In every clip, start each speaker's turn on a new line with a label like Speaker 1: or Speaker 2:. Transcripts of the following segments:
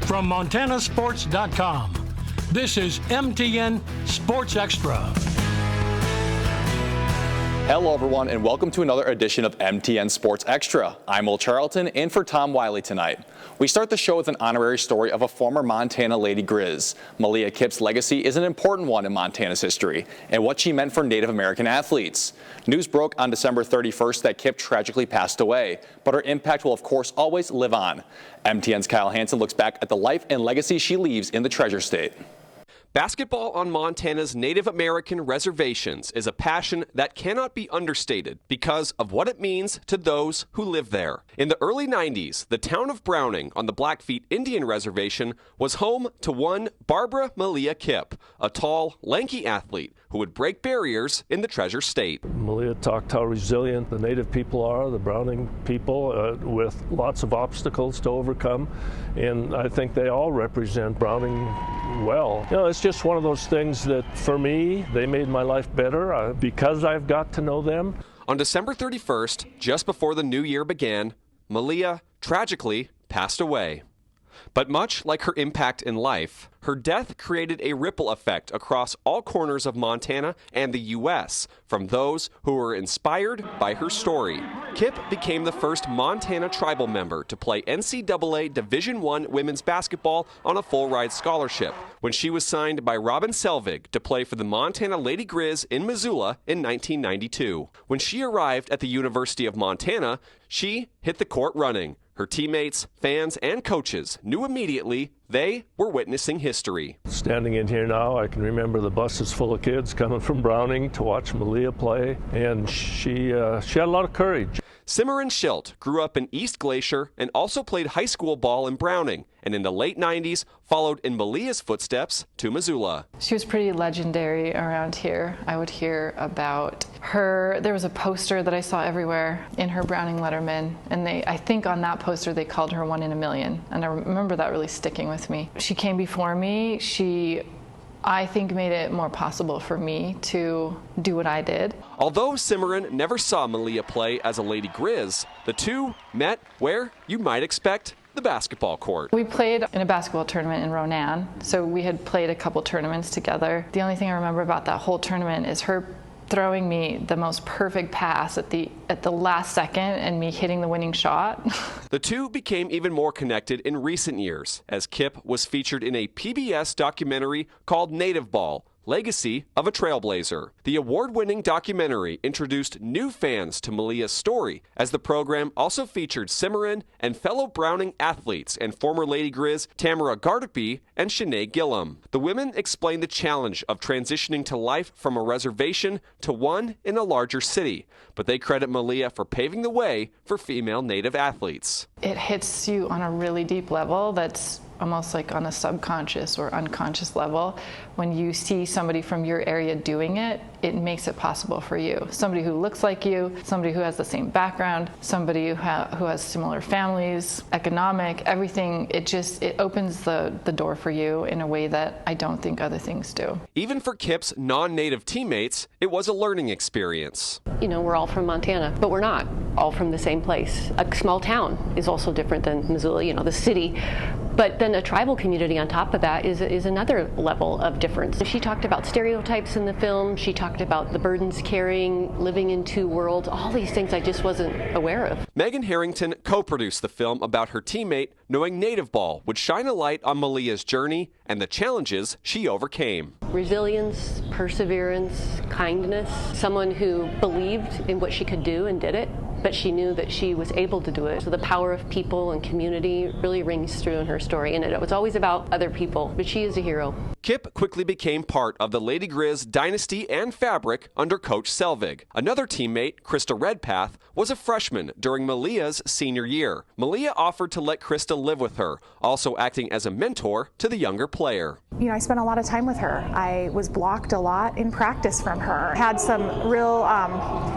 Speaker 1: From MontanaSports.com, this is MTN Sports Extra.
Speaker 2: Hello everyone, and welcome to another edition of MTN Sports Extra. I'm Will Charlton, in for Tom Wiley tonight. We start the show with an honorary story of a former Montana Lady Grizz. Malia Kips' legacy is an important one in Montana's history, and what she meant for Native American athletes. News broke on December 31st that Kip tragically passed away, but her impact will of course always live on. MTN's Kyle Hansen looks back at the life and legacy she leaves in the Treasure State.
Speaker 3: Basketball on Montana's Native American reservations is a passion that cannot be understated because of what it means to those who live there. In the early 90s, the town of Browning on the Blackfeet Indian Reservation was home to one Barbara Malia Kip, a tall, lanky athlete who would break barriers in the Treasure State.
Speaker 4: Malia talked how resilient the Native people are, the Browning people, with lots of obstacles to overcome, and I think they all represent Browning well. You know, it's just one of those things that, for me, they made my life better because I've got to know them.
Speaker 3: On December 31st, just before the new year began, Malia tragically passed away. But much like her impact in life, her death created a ripple effect across all corners of Montana and the U.S. from those who were inspired by her story. Kip became the first Montana tribal member to play NCAA Division I women's basketball on a full-ride scholarship when she was signed by Robin Selvig to play for the Montana Lady Grizz in Missoula in 1992. When she arrived at the University of Montana, she hit the court running. Her teammates, fans, and coaches knew immediately they were witnessing history.
Speaker 4: Standing in here now, I can remember the buses full of kids coming from Browning to watch Malia play, and she had a lot of courage.
Speaker 3: Cimarron Schilt grew up in East Glacier and also played high school ball in Browning, and in the late 90s followed in Malia's footsteps to Missoula.
Speaker 5: She was pretty legendary around here. I would hear about her. There was a poster that I saw everywhere in her Browning Letterman, and I think on that poster they called her 1 in a million, and I remember that really sticking with me. She came before me. I think made it more possible for me to do what I did.
Speaker 3: Although Cimarron never saw Malia play as a Lady Grizz, the two met where you might expect, the basketball court.
Speaker 5: We played in a basketball tournament in Ronan, so we had played a couple tournaments together. The only thing I remember about that whole tournament is her throwing me the most perfect pass at the last second and me hitting the winning shot.
Speaker 3: The two became even more connected in recent years as Kip was featured in a PBS documentary called Native Ball: Legacy of a Trailblazer. The award-winning documentary introduced new fans to Malia's story, as the program also featured Cimarron and fellow Browning athletes and former Lady Grizz Tamara Gardapi and Shanae Gillum. The women explained the challenge of transitioning to life from a reservation to one in a larger city, but they credit Malia for paving the way for female Native athletes.
Speaker 5: It hits you on a really deep level that's almost like on a subconscious or unconscious level. When you see somebody from your area doing it, it makes it possible for you. Somebody who looks like you, somebody who has the same background, somebody who has similar families, economic, everything. It opens the door for you in a way that I don't think other things do.
Speaker 3: Even for Kip's non-native teammates, it was a learning experience.
Speaker 6: You know, we're all from Montana, but we're not all from the same place. A small town is also different than Missoula, the city. But then a tribal community on top of that is another level of difference. She talked about stereotypes in the film. She talked about the burdens carrying, living in two worlds, all these things I just wasn't aware of.
Speaker 3: Megan Harrington co-produced the film about her teammate, knowing Native Ball would shine a light on Malia's journey and the challenges she overcame.
Speaker 6: Resilience, perseverance, kindness, someone who believed in what she could do and did it, but she knew that she was able to do it. So the power of people and community really rings through in her story, and it was always about other people, but she is a hero.
Speaker 3: Kip quickly became part of the Lady Grizz dynasty and fabric under Coach Selvig. Another teammate, Krista Redpath, was a freshman during Malia's senior year. Malia offered to let Krista live with her, also acting as a mentor to the younger player.
Speaker 7: I spent a lot of time with her. I was blocked a lot in practice from her. Had some real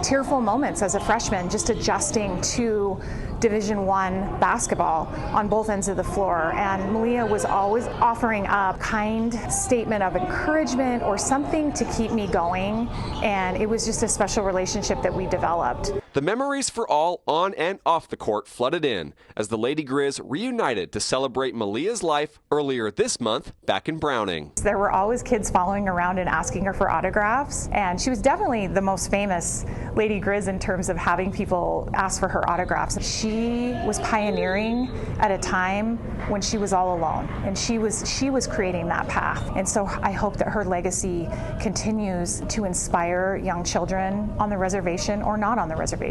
Speaker 7: tearful moments as a freshman, just adjusting to Division I basketball on both ends of the floor. And Malia was always offering a kind statement of encouragement or something to keep me going. And it was just a special relationship that we developed.
Speaker 3: The memories for all on and off the court flooded in as the Lady Grizz reunited to celebrate Malia's life earlier this month back in Browning.
Speaker 7: There were always kids following around and asking her for autographs, and she was definitely the most famous Lady Grizz in terms of having people ask for her autographs. She was pioneering at a time when she was all alone, and she was creating that path. And so I hope that her legacy continues to inspire young children on the reservation or not on the reservation.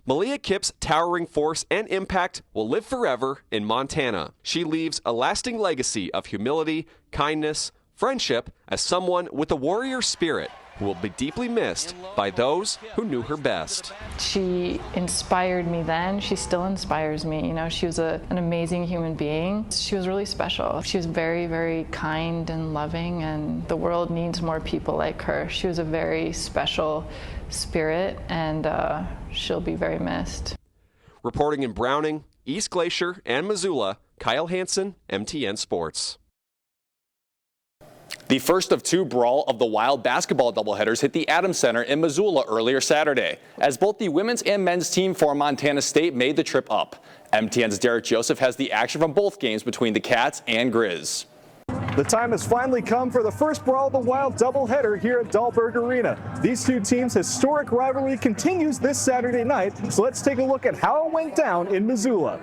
Speaker 3: Malia Kips' towering force and impact will live forever in Montana. She leaves a lasting legacy of humility, kindness, friendship as someone with a warrior spirit who will be deeply missed by those who knew her best.
Speaker 5: She inspired me then. She still inspires me. You know, she was an amazing human being. She was really special. She was very, very kind and loving, and the world needs more people like her. She was a very special spirit, and she'll be very missed.
Speaker 3: Reporting in Browning, East Glacier, and Missoula, Kyle Hansen, MTN Sports.
Speaker 2: The first of two Brawl of the Wild basketball doubleheaders hit the Adams Center in Missoula earlier Saturday, as both the women's and men's team for Montana State made the trip up. MTN's Derek Joseph has the action from both games between the Cats and Grizz.
Speaker 8: The time has finally come for the first Brawl of the Wild doubleheader here at Dahlberg Arena. These two teams' historic rivalry continues this Saturday night, so let's take a look at how it went down in Missoula.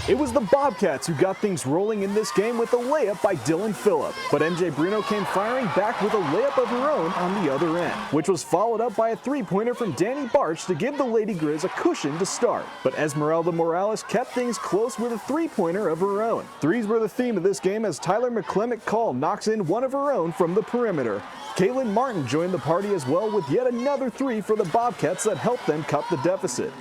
Speaker 8: It was the Bobcats who got things rolling in this game with a layup by Dylan Phillip, but MJ Bruno came firing back with a layup of her own on the other end, which was followed up by a three-pointer from Danny Barch to give the Lady Grizz a cushion to start. But Esmeralda Morales kept things close with a three-pointer of her own. Threes were the theme of this game as Tyler McClemick-Call knocks in one of her own from the perimeter. Caitlin Martin joined the party as well with yet another three for the Bobcats that helped them cut the deficit.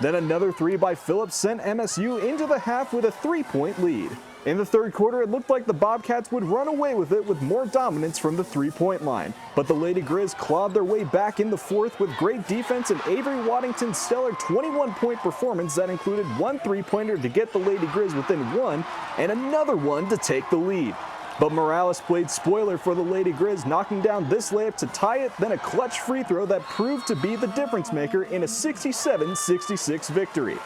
Speaker 8: Then another three by Phillips sent MSU into the half with a three-point lead. In the third quarter, it looked like the Bobcats would run away with it with more dominance from the three-point line. But the Lady Grizz clawed their way back in the fourth with great defense and Avery Waddington's stellar 21-point performance that included one three-pointer to get the Lady Grizz within one and another one to take the lead. But Morales played spoiler for the Lady Grizz, knocking down this layup to tie it, then a clutch free throw that proved to be the difference maker in a 67-66 victory.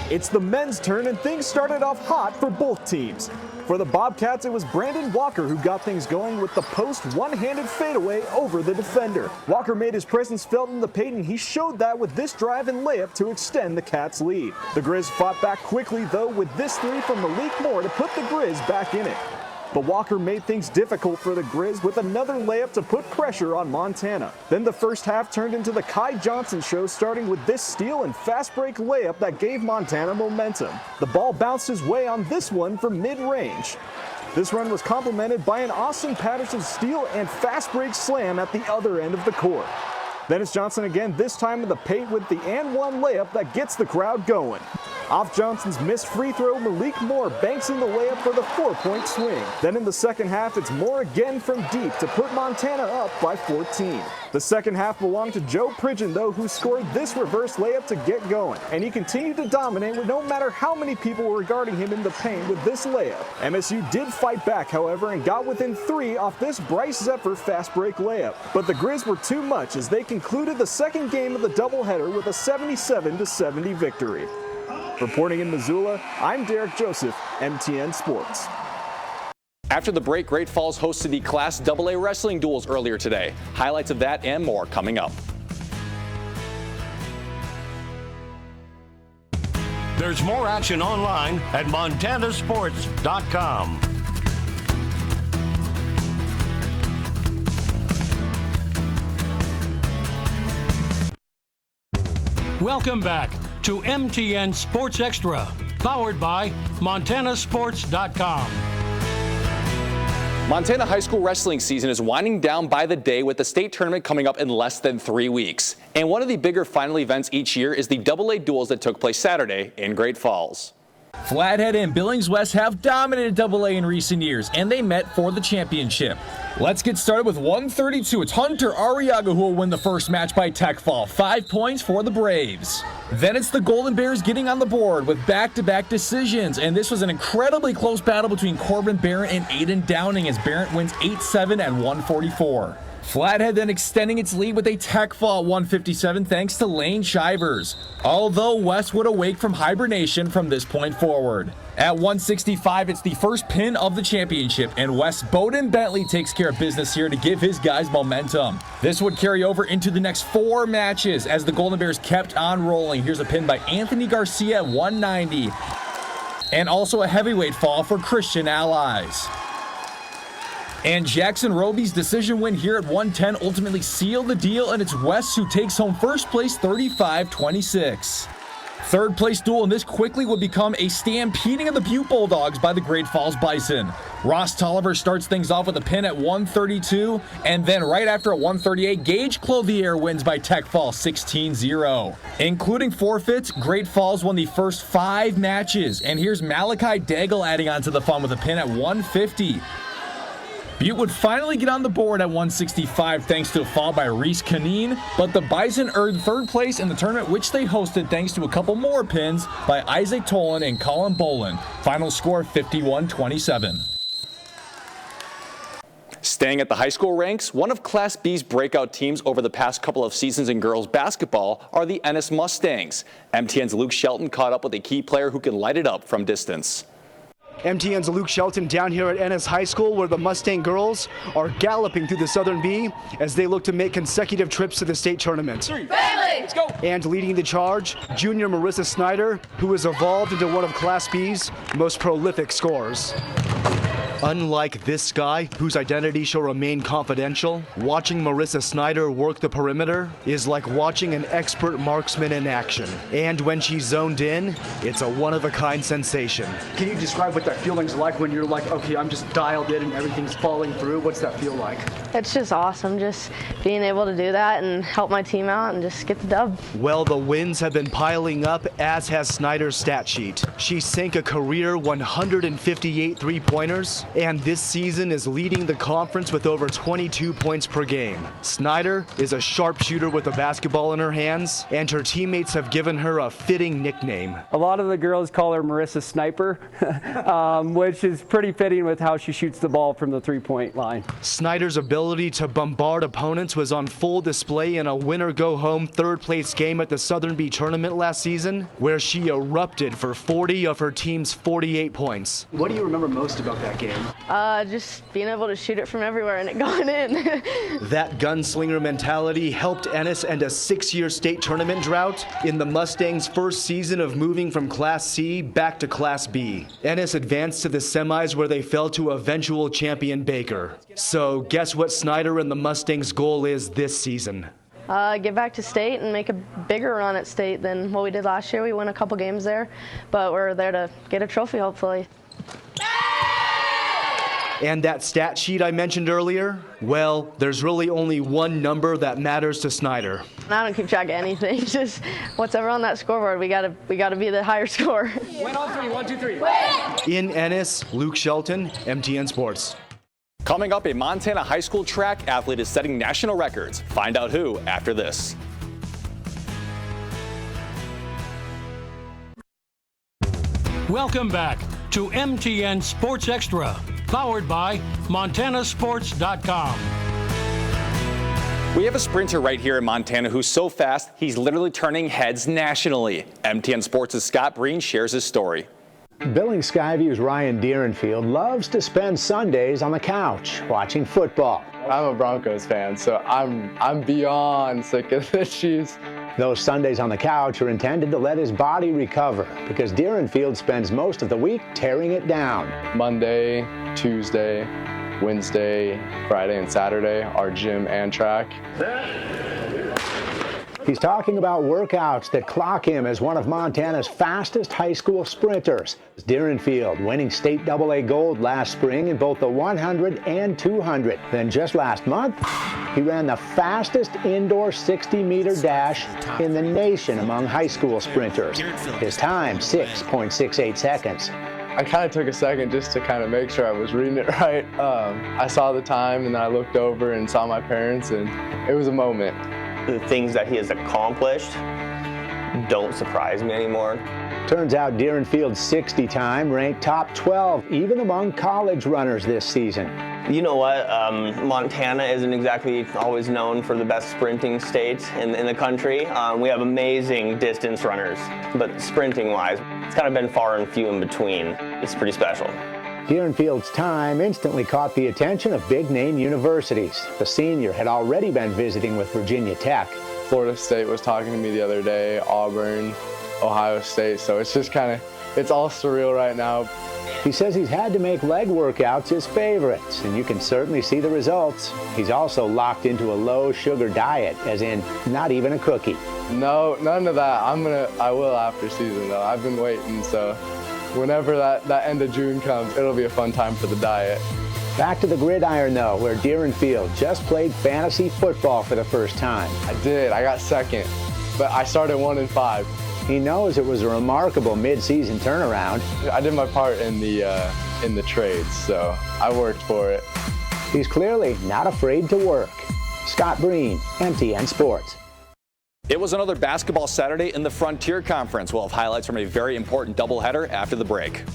Speaker 8: It's the men's turn, and things started off hot for both teams. For the Bobcats, it was Brandon Walker who got things going with the post one-handed fadeaway over the defender. Walker made his presence felt in the paint, and he showed that with this drive and layup to extend the Cats' lead. The Grizz fought back quickly, though, with this three from Malik Moore to put the Grizz back in it. But Walker made things difficult for the Grizz with another layup to put pressure on Montana. Then the first half turned into the Kai Johnson show, starting with this steal and fast break layup that gave Montana momentum. The ball bounced his way on this one from mid-range. This run was complemented by an Austin Patterson steal and fast break slam at the other end of the court. Then it's Johnson again, this time in the paint with the and one layup that gets the crowd going. Off Johnson's missed free throw, Malik Moore banks in the layup for the 4-point swing. Then in the second half, it's Moore again from deep to put Montana up by 14. The second half belonged to Joe Pridgeon, though, who scored this reverse layup to get going. And he continued to dominate with no matter how many people were guarding him in the paint with this layup. MSU did fight back, however, and got within three off this Bryce Zephyr fast break layup. But the Grizz were too much as they concluded the second game of the doubleheader with a 77-70 victory. Reporting in Missoula, I'm Derek Joseph, MTN Sports.
Speaker 2: After the break, Great Falls hosted the Class AA wrestling duels earlier today. Highlights of that and more coming up.
Speaker 1: There's more action online at montanasports.com. Welcome back to MTN Sports Extra, powered by montanasports.com.
Speaker 2: Montana high school wrestling season is winding down by the day with the state tournament coming up in less than 3 weeks. And one of the bigger final events each year is the AA duels that took place Saturday in Great Falls.
Speaker 9: Flathead and Billings West have dominated AA in recent years, and they met for the championship. Let's get started with 132. It's Hunter Arriaga who will win the first match by tech fall. 5 points for the Braves. Then it's the Golden Bears getting on the board with back-to-back decisions, and this was an incredibly close battle between Corbin Barrett and Aiden Downing as Barrett wins 8-7 and 144. Flathead then extending its lead with a tech fall at 157 thanks to Lane Shivers, although West would awake from hibernation from this point forward. At 165, it's the first pin of the championship, and West Bowden Bentley takes care of business here to give his guys momentum. This would carry over into the next 4 matches as the Golden Bears kept on rolling. Here's a pin by Anthony Garcia at 190, and also a heavyweight fall for Christian Allies. And Jackson Roby's decision win here at 110 ultimately sealed the deal, and it's West who takes home first place 35-26. Third place duel in this quickly would become a stampeding of the Butte Bulldogs by the Great Falls Bison. Ross Tolliver starts things off with a pin at 132, and then right after at 138, Gage Clothier wins by tech fall 16-0. Including forfeits, Great Falls won the first 5 matches, and here's Malachi Daigle adding on to the fun with a pin at 150. Butte would finally get on the board at 165 thanks to a fall by Reese Canine, but the Bison earned third place in the tournament, which they hosted thanks to a couple more pins by Isaac Tolan and Colin Bolin. Final score 51-27.
Speaker 2: Staying at the high school ranks, one of Class B's breakout teams over the past couple of seasons in girls basketball are the Ennis Mustangs. MTN's Luke Shelton caught up with a key player who can light it up from distance.
Speaker 10: MTN's Luke Shelton down here at Ennis High School, where the Mustang girls are galloping through the Southern B as they look to make consecutive trips to the state tournament.
Speaker 9: Let's go.
Speaker 10: And leading the charge, junior Marissa Snyder, who has evolved into one of Class B's most prolific scorers. Unlike this guy, whose identity shall remain confidential, watching Marissa Snyder work the perimeter is like watching an expert marksman in action. And when she's zoned in, it's a one-of-a-kind sensation. Can you describe what that feeling's like when you're like, okay, I'm just dialed in and everything's falling through? What's that feel like?
Speaker 11: It's just awesome, just being able to do that and help my team out and just get the dub.
Speaker 10: Well, the wins have been piling up, as has Snyder's stat sheet. She sank a career 158 three-pointers, and this season is leading the conference with over 22 points per game. Snyder is a sharpshooter with a basketball in her hands, and her teammates have given her a fitting nickname.
Speaker 12: A lot of the girls call her Marissa Sniper, which is pretty fitting with how she shoots the ball from the three-point line.
Speaker 10: Snyder's ability to bombard opponents was on full display in a winner-go-home third-place game at the Southern B tournament last season, where she erupted for 40 of her team's 48 points. What do you remember most about that game?
Speaker 11: Just being able to shoot it from everywhere and it going in.
Speaker 10: That gunslinger mentality helped Ennis end a 6-year state tournament drought in the Mustangs' first season of moving from Class C back to Class B. Ennis advanced to the semis, where they fell to eventual champion Baker. So guess what Snyder and the Mustangs' goal is this season?
Speaker 11: Get back to state and make a bigger run at state than what we did last year. We won a couple games there, but we're there to get a trophy, hopefully.
Speaker 10: And that stat sheet I mentioned earlier? Well, there's really only one number that matters to Snyder.
Speaker 11: I don't keep track of anything. Just whatever on that scoreboard, we gotta be the higher score.
Speaker 9: Win on 3, 1, 2, 3.
Speaker 10: In Ennis, Luke Shelton, MTN Sports.
Speaker 2: Coming up, a Montana high school track athlete is setting national records. Find out who after this.
Speaker 1: Welcome back to MTN Sports Extra, powered by MontanaSports.com.
Speaker 2: We have a sprinter right here in Montana who's so fast, he's literally turning heads nationally. MTN Sports' Scott Breen shares his story.
Speaker 13: Billings Skyview's Ryan Deerenfield loves to spend Sundays on the couch watching football.
Speaker 14: I'm a Broncos fan, so I'm beyond sick of the Chiefs.
Speaker 13: Those Sundays on the couch are intended to let his body recover, because Deerenfield spends most of the week tearing it down.
Speaker 14: Monday, Tuesday, Wednesday, Friday, and Saturday are gym and track.
Speaker 13: He's talking about workouts that clock him as one of Montana's fastest high school sprinters. Deerenfield winning state AA gold last spring in both the 100 and 200. Then just last month, he ran the fastest indoor 60-meter dash in the nation among high school sprinters. His time, 6.68 seconds.
Speaker 14: I kind of took a second just to kind of make sure I was reading it right. I saw the time, and then I looked over and saw my parents, and it was a moment.
Speaker 15: The things that he has accomplished don't surprise me anymore.
Speaker 13: Turns out Deerenfield's 60 time ranked top 12 even among college runners this season.
Speaker 15: You know what? Montana isn't exactly always known for the best sprinting state in the country. We have amazing distance runners, but sprinting-wise, it's kind of been far and few in between. It's pretty special.
Speaker 13: Deerenfield's time instantly caught the attention of big-name universities. The senior had already been visiting with Virginia Tech.
Speaker 14: Florida State was talking to me the other day, Auburn, Ohio State, so it's just it's all surreal right now.
Speaker 13: He says he's had to make leg workouts his favorites, and you can certainly see the results. He's also locked into a low-sugar diet, as in not even a cookie.
Speaker 14: No, none of that. I will after season, though. I've been waiting, so whenever that end of June comes, it'll be a fun time for the diet.
Speaker 13: Back to the gridiron, though, where Deerenfield just played fantasy football for the first time.
Speaker 14: I did. I got second, but I started 1-5.
Speaker 13: He knows it was a remarkable mid-season turnaround.
Speaker 14: I did my part in the trades, so I worked for it.
Speaker 13: He's clearly not afraid to work. Scott Breen, MTN Sports.
Speaker 2: It was another basketball Saturday in the Frontier Conference. We'll have highlights from a very important doubleheader after the break.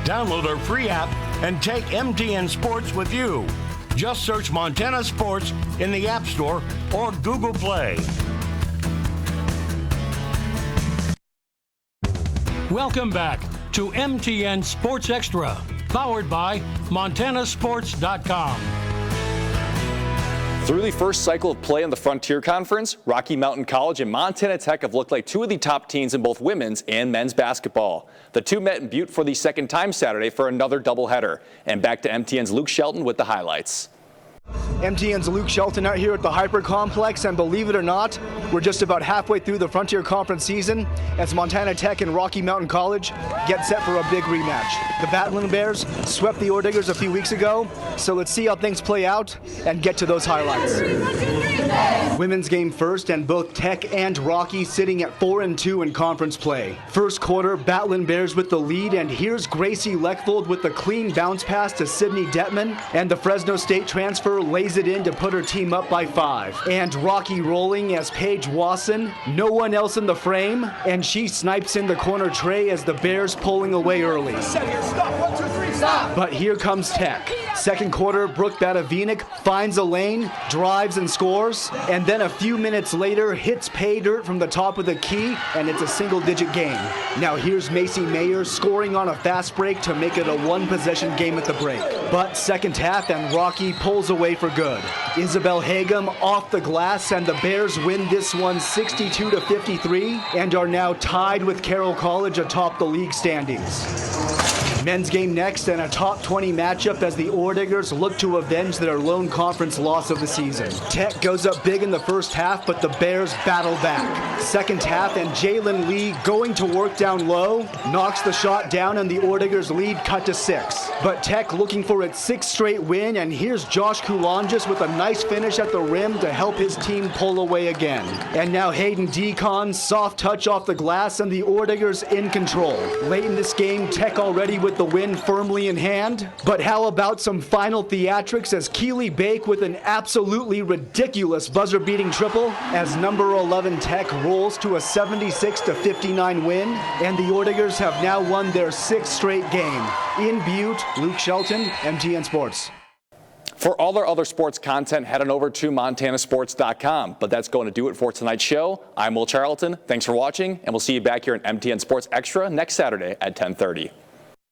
Speaker 1: Download our free app and take MTN Sports with you. Just search Montana Sports in the App Store or Google Play. Welcome back to MTN Sports Extra, powered by MontanaSports.com.
Speaker 2: Through the first cycle of play in the Frontier Conference, Rocky Mountain College and Montana Tech have looked like two of the top teams in both women's and men's basketball. The two met in Butte for the second time Saturday for another doubleheader. And back to MTN's Luke Shelton with the highlights.
Speaker 10: MTN's Luke Shelton out here at the Hyper Complex, and believe it or not, we're just about halfway through the Frontier Conference season as Montana Tech and Rocky Mountain College get set for a big rematch. The Battling Bears swept the Ore Diggers a few weeks ago, so let's see how things play out and get to those highlights. Women's game first, and both Tech and Rocky sitting at 4-2 in conference play. First quarter, Battling Bears with the lead, and here's Gracie Leckvold with the clean bounce pass to Sydney Detman, and the Fresno State transfer lays it in to put her team up by 5. And Rocky rolling as Paige Wasson, no one else in the frame, and she snipes in the corner tray as the Bears pulling away early. But here comes Tech. Second quarter, Brooke Batavinik finds a lane, drives and scores, and then a few minutes later hits pay dirt from the top of the key, and it's a single-digit game. Now here's Macy Mayer scoring on a fast break to make it a one-possession game at the break. But second half, and Rocky pulls away for good. Isabel Hagum off the glass, and the Bears win this one 62-53 and are now tied with Carroll College atop the league standings. Men's game next, and a top 20 matchup as the Ore Diggers look to avenge their lone conference loss of the season. Tech goes up big in the first half, but the Bears battle back. Second half, and Jalen Lee going to work down low, knocks the shot down, and the Ore Diggers lead cut to 6. But Tech looking for its 6th straight win, and here's Josh Kulonges with a nice finish at the rim to help his team pull away again. And now Hayden Deacon, soft touch off the glass, and the Ore Diggers in control. Late in this game, Tech already with the win firmly in hand. But how about some final theatrics as Keely Bake with an absolutely ridiculous buzzer-beating triple as number 11 Tech rolls to a 76-59 win, and the Ore Diggers have now won their 6th straight game. In Butte, Luke Shelton, MTN Sports.
Speaker 2: For all our other sports content, head on over to MontanaSports.com. But that's going to do it for tonight's show. I'm Will Charlton. Thanks for watching, and we'll see you back here in MTN Sports Extra next Saturday at 10:30.